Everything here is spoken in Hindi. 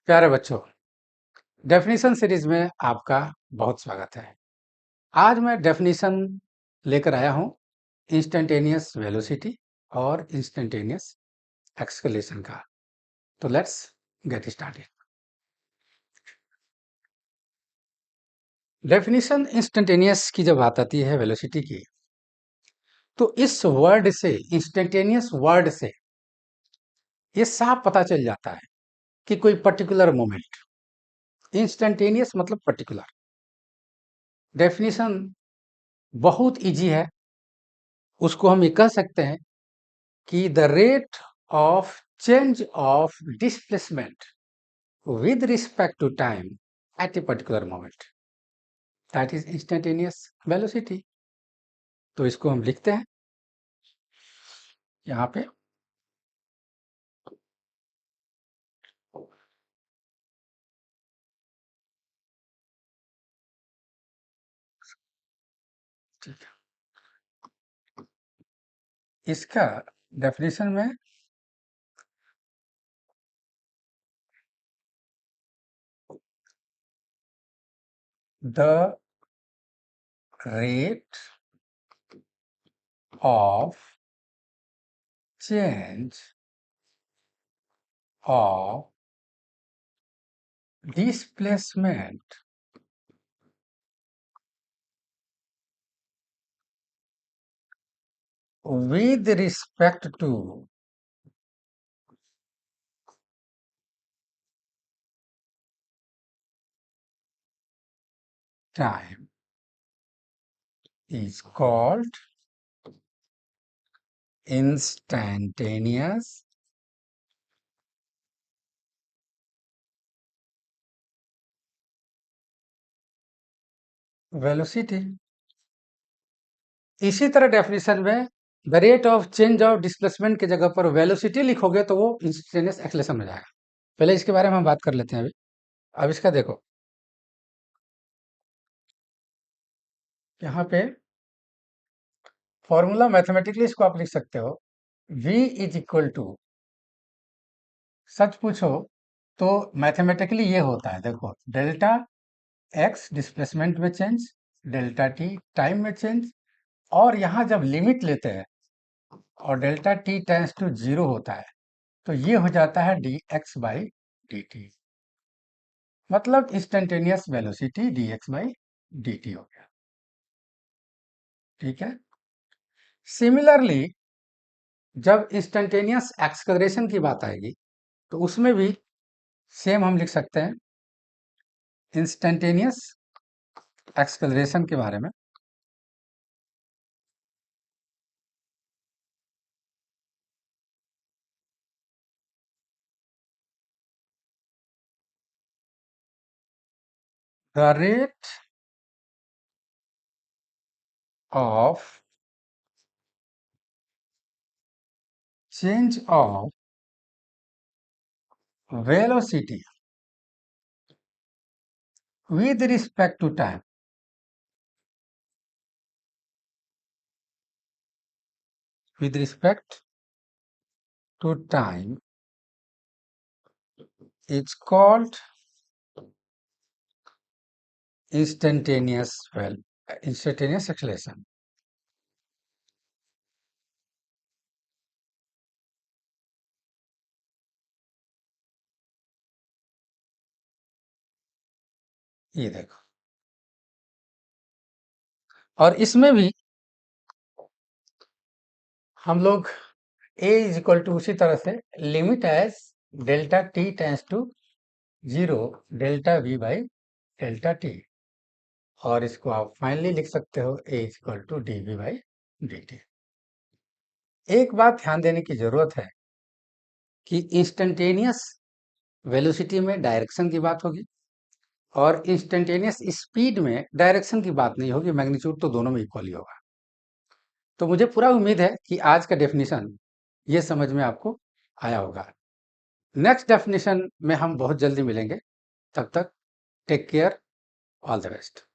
प्यारे बच्चों, डेफिनेशन सीरीज में आपका बहुत स्वागत है। आज मैं डेफिनेशन लेकर आया हूं इंस्टेंटेनियस वेलोसिटी और इंस्टेंटेनियस एक्सेलरेशन का। तो let's get started. Definition instantaneous की जब बात आती है वेलोसिटी की, तो इस वर्ड से, इंस्टेंटेनियस वर्ड से ये साफ पता चल जाता है कि कोई पर्टिकुलर मोमेंट, इंस्टेंटेनियस मतलब पर्टिकुलर। डेफिनेशन बहुत इजी है, उसको हम ये कह सकते हैं कि the rate of change of displacement with respect to time at a particular moment, that is instantaneous velocity। तो इसको हम लिखते हैं यहाँ पे, ठीक है। इसका डेफिनेशन में the rate of change of displacement with respect to time is called instantaneous velocity। इसी तरह डेफिनेशन में the rate of change of displacement की जगह पर वेलोसिटी लिखोगे तो वो इंस्टेंटेनियस एक्सेलरेशन हो जाएगा। पहले इसके बारे में हम बात कर लेते हैं अभी। अब इसका देखो, यहाँ पे फॉर्मूला मैथमेटिकली इसको आप लिख सकते हो, v इज इक्वल टू, सच पूछो तो मैथमेटिकली ये होता है, देखो, डेल्टा x डिस्प्लेसमेंट में चेंज, डेल्टा t टाइम में चेंज, और यहाँ जब लिमिट लेते हैं और डेल्टा t टेंस टू 0 होता है तो ये हो जाता है dx बाई dt, मतलब instantaneous velocity dx by dt हो गया। ठीक है। सिमिलरली जब इंस्टेंटेनियस एक्सेलरेशन की बात आएगी तो उसमें भी सेम हम लिख सकते हैं इंस्टेंटेनियस एक्सेलरेशन के बारे में। The rate of change of velocity with respect to time, with respect to time is called instantaneous acceleration। ये देखो, और इसमें भी हम लोग a इज इक्वल टू उसी तरह से limit as delta t tends to 0 delta v by delta t, और इसको आप फाइनली लिख सकते हो a is equal to dv by dt। एक बात ध्यान देने की जरूरत है कि इंस्टेंटेनियस वेलोसिटी में डायरेक्शन की बात होगी और इंस्टेंटेनियस स्पीड में डायरेक्शन की बात नहीं होगी, मैग्नीट्यूड तो दोनों में इक्वली होगा। तो मुझे पूरा उम्मीद है कि आज का डेफिनेशन ये समझ में आपको आया होगा। नेक्स्ट डेफिनेशन में हम बहुत जल्दी मिलेंगे, तब तक take care, all the best.